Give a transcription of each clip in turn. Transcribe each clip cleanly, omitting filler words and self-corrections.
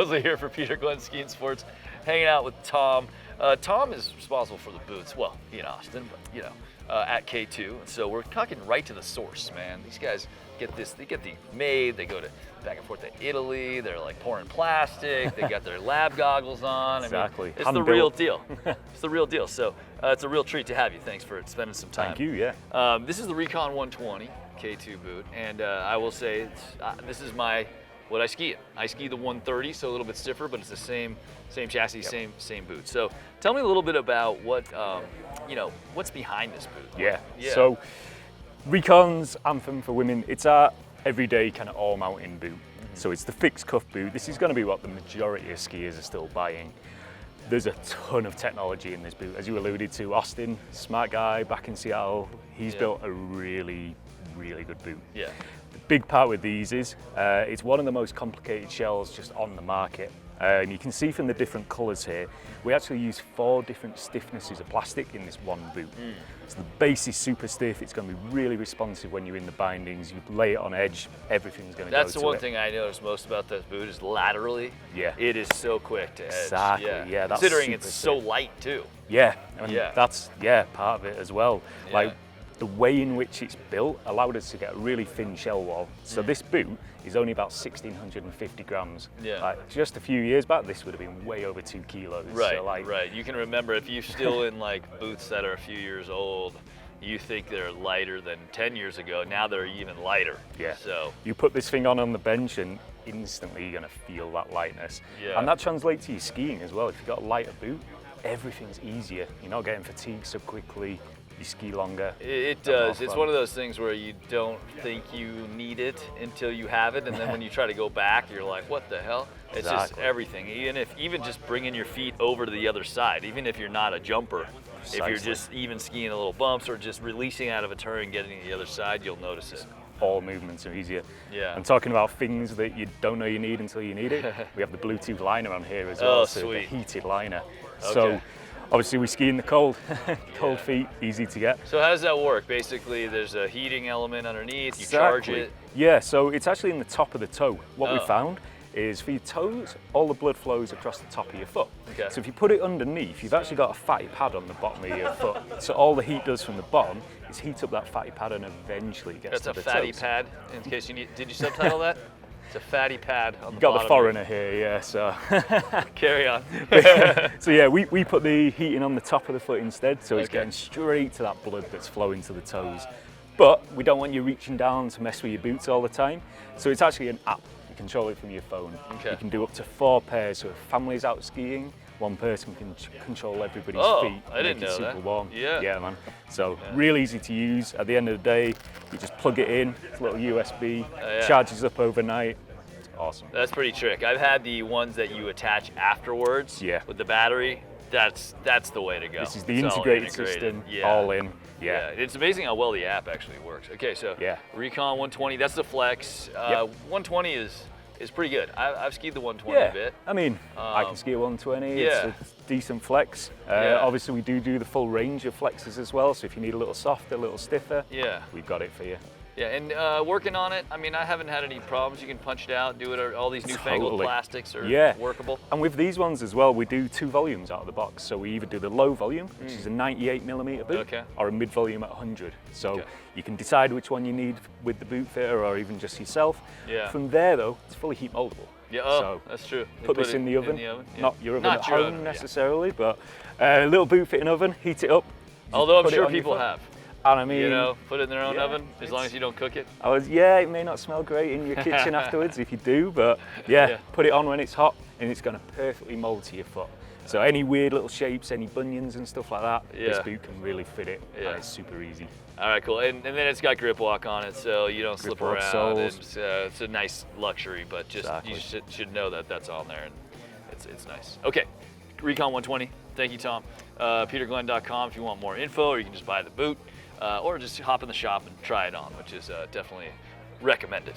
Mosley here for Peter Glenn Ski & Sports, hanging out with Tom. Tom is responsible for the boots, well, he in Austin, but at K2. And so we're talking right to the source, man. These guys get these made, they go back and forth to Italy, they're like pouring plastic, they got their lab goggles on. Exactly. I mean, it's the real deal. It's the real deal. So it's a real treat to have you. Thanks for spending some time. Thank you, yeah. This is the Recon 120 K2 boot, and I will say this is what I ski in. I ski the 130, so a little bit stiffer, but it's the same chassis, yep. same boot. So tell me a little bit about what's behind this boot. Yeah. So Recon's anthem for women, it's our everyday kind of all-mountain boot. So it's the fixed cuff boot. This is going to be what the majority of skiers are still buying. There's a ton of technology in this boot. As you alluded to, Austin, smart guy back in Seattle, he's built a really, really good boot. Yeah. The big part with these is it's one of the most complicated shells just on the market. And you can see from the different colours here, we actually use 4 different stiffnesses of plastic in this one boot. So the base is super stiff, it's going to be really responsive when you're in the bindings, you lay it on edge, everything is going to go to it. That's the one thing I notice most about this boot is laterally, it is so quick to edge. Exactly, yeah. That's considering it's stiff. so light too. Yeah, and that's part of it as well. Yeah. Like the way in which it's built allowed us to get a really thin shell wall. So this boot is only about 1,650 grams. Yeah. Like just a few years back, this would have been way over 2 kilos. Right, so like, right. You can remember if you're still in like boots that are a few years old, you think they're lighter than 10 years ago. Now they're even lighter. Yeah. So you put this thing on the bench and instantly you're gonna feel that lightness. Yeah. And that translates to your skiing as well. If you've got a lighter boot, everything's easier. You're not getting fatigued so quickly. You ski longer. It does. It's one of those things where you don't think you need it until you have it, and then when you try to go back, you're like, what the hell? It's just everything. Even just bringing your feet over to the other side, even if you're not a jumper, if you're just even skiing a little bumps or just releasing out of a turn and getting to the other side, you'll notice it. All movements are easier. Yeah. And talking about things that you don't know you need until you need it, we have the Bluetooth liner on here as well. Oh, so sweet. the heated liner. Okay. So obviously we ski in the cold, cold feet, easy to get. So how does that work? Basically, there's a heating element underneath, you charge it. Yeah, so it's actually in the top of the toe. What we found is for your toes, all the blood flows across the top of your foot. Okay. So if you put it underneath, you've actually got a fatty pad on the bottom of your foot. So all the heat does from the bottom is heat up that fatty pad and eventually gets to the toes. That's a fatty pad, in case you need, did you subtitle that? It's a fatty pad on the bottom. You got the foreigner here, yeah, so. Carry on. So yeah, we put the heating on the top of the foot instead, so it's getting straight to that blood that's flowing to the toes. But we don't want you reaching down to mess with your boots all the time. So it's actually an app. You control it from your phone. Okay. You can do up to 4 pairs, so if family's out skiing, one person can control everybody's feet. I didn't make it know super that. warm. Yeah, man. So real easy to use. At the end of the day, you just plug it in, it's a little USB, charges up overnight. It's awesome. That's pretty trick. I've had the ones that you attach afterwards with the battery. That's the way to go. This is the integrated system, all in. Yeah. It's amazing how well the app actually works. Okay, so Recon 120, that's the flex. 120 is pretty good. I've skied the 120 a bit. I mean, I can ski a 120. It's a decent flex. Obviously, we do the full range of flexes as well. So if you need a little softer, a little stiffer, we've got it for you. Yeah, and working on it, I mean, I haven't had any problems. You can punch it out, do it. All these newfangled plastics are workable. And with these ones as well, we do 2 volumes out of the box. So we either do the low volume, which is a 98mm boot, or a mid volume at 100. So you can decide which one you need with the boot fitter or even just yourself. From there though, it's fully heat moldable. Yeah, so that's true. Put this in the oven. Not your oven at home necessarily, but a little boot fitting oven, heat it up. Although I'm sure people have. And I mean, put it in their own oven, as long as you don't cook it. It may not smell great in your kitchen afterwards if you do, but put it on when it's hot and it's going to perfectly mold to your foot. So any weird little shapes, any bunions and stuff like that, this boot can really fit it. And it's super easy. All right, cool. And then it's got grip walk on it, so you don't slip around. It's a nice luxury, but just you should know that that's on there, and it's nice. Okay, Recon 120. Thank you, Tom. PeterGlenn.com if you want more info, or you can just buy the boot. Or just hop in the shop and try it on, which is definitely recommended.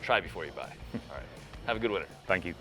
Try before you buy. All right. Have a good winter. Thank you.